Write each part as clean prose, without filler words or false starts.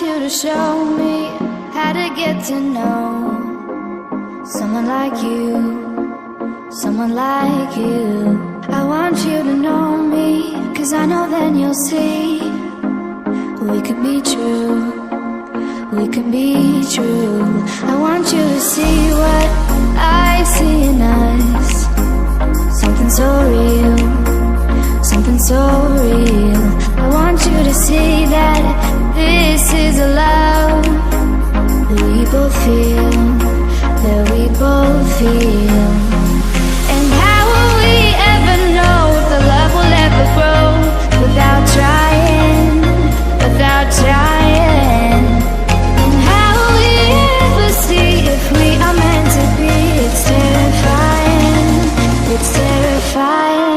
want you to show me how to get to know someone like you, someone like you. I want you to know me, 'cause I know then you'll see we could be true, we can be true. I want you to see what I see in us, something so real, something so real. I want you to see that this is a love that we both feel, that we both feel. And how will we ever know if the love will ever grow without trying, without trying? And how will we ever see if we are meant to be? It's terrifying, it's terrifying.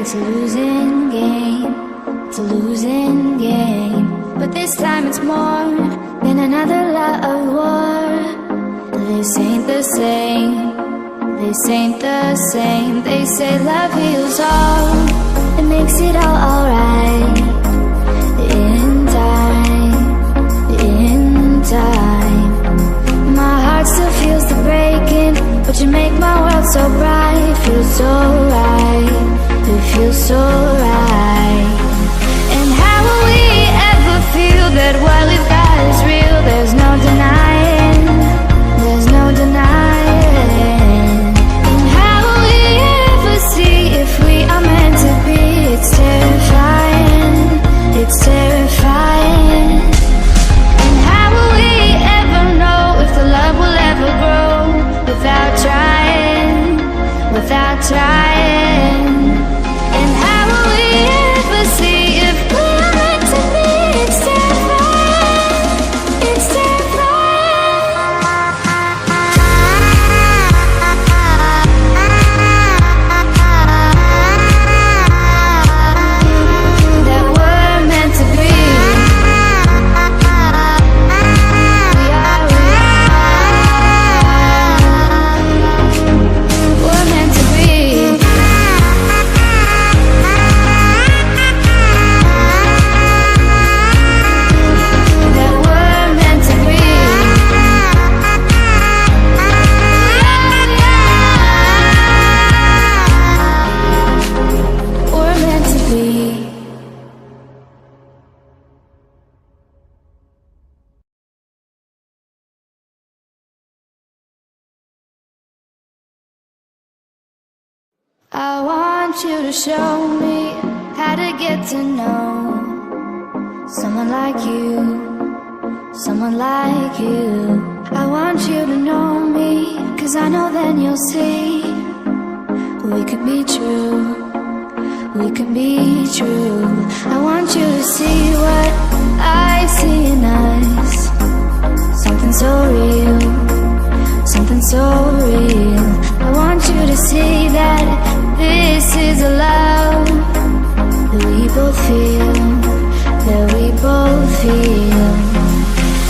It's a losing game, it's a losing game. But this time it's more than another love war. This ain't the same, this ain't the same. They say love heals all, it makes it all alright. In time, in time. My heart still feels the breaking, but you make my world so bright. Feels so right, it feels so right. And how will we ever feel that what we've got is real? There's no denying, there's no denying. And how will we ever see if we are meant to be? It's terrifying, it's terrifying. And how will we ever know if the love will ever grow without trying, without trying? And how will we ever see if we are meant to be? It's terrifying, it's terrifying. That we're meant to be. We are, we're meant to be. That we're meant to be. We're meant to be. I want you to show me how to get to know someone like you, someone like you. I want you to know me, 'cause I know then you'll see we could be true, we can be true. I want you to see what I see in us, something so real, something so real. I want you to see that this is a love that we both feel, that we both feel.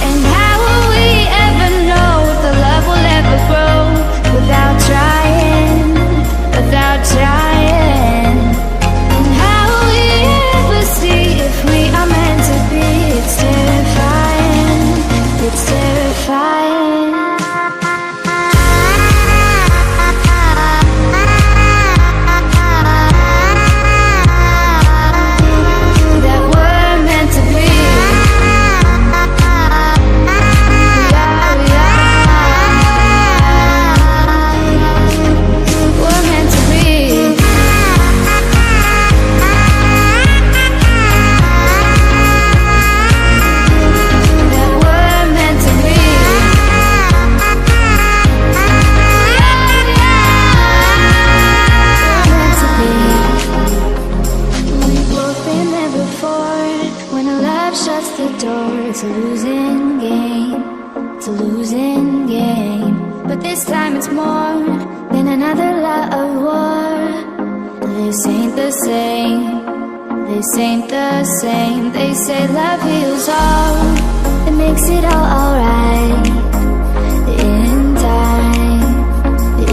And how will we ever know if the love will ever grow without trying, without trying? And how will we ever see if we are meant to be? It's terrifying, it's terrifying. This ain't the same. This ain't the same. They say love heals all. It makes it all alright. In time,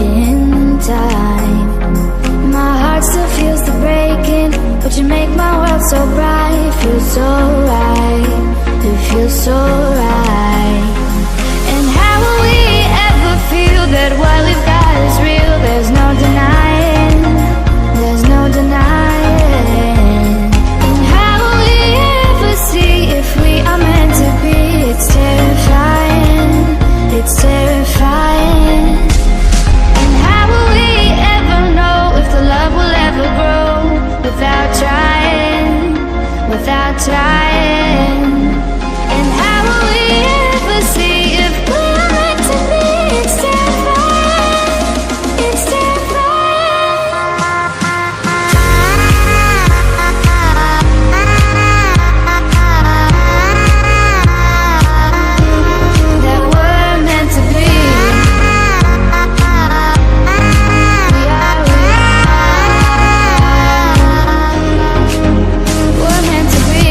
in time. My heart still feels the breaking, but you make my world so bright. It feels so right. It feels so right. And how will we ever feel that what we've got is real? There's no denying. There's no denying. And how will we ever see if we are meant to be? It's terrifying. It's terrifying. And how will we ever know if the love will ever grow without trying? Without trying. And how will we ever see if we are meant to be? It's terrifying. It's that we're meant to be. We're meant to be.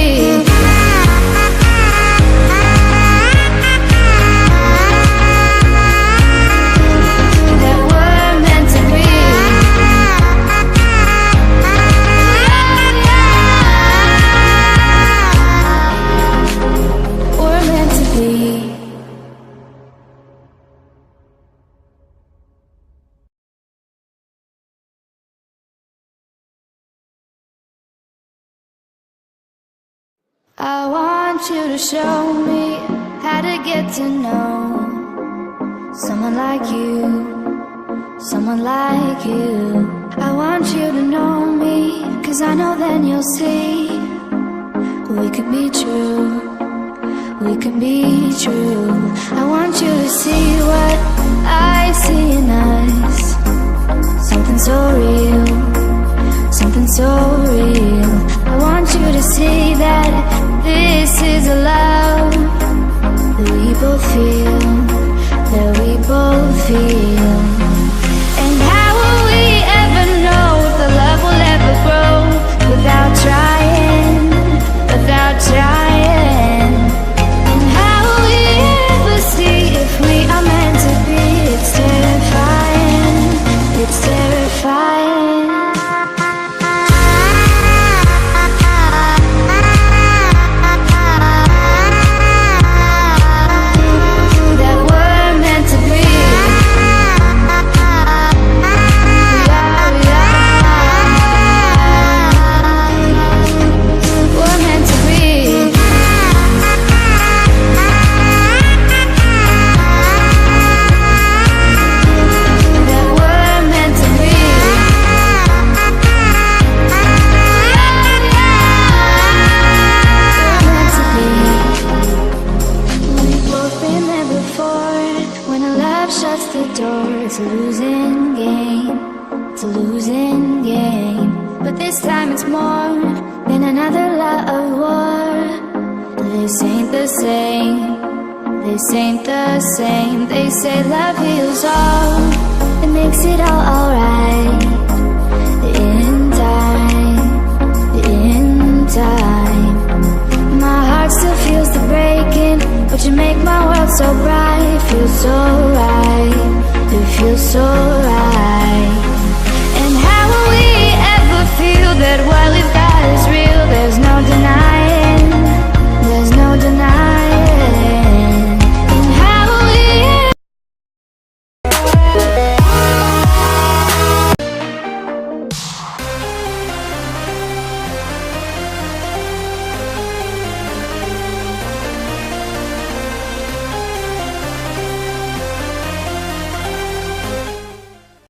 That we're meant to be. We're meant to be. I want you to show me how to get to know someone like you, someone like you. I want you to know me, 'cause I know then you'll see we could be true, we could be true. I want you to see what I see in us, something so real, something so real. I want you to see that this is a love that we both feel, that we both feel. And how will we ever know if the love will ever grow without trying, without trying? And how will we ever see if we are meant to be? It's terrifying, it's terrifying. That we're meant to be. We're meant to be. That we're meant to be. We've both been there before. When a love shuts the door, it's a losing game. It's a losing game. But this time it's more than another love war. This ain't the same. This ain't the same. They say love heals all. It makes it all alright.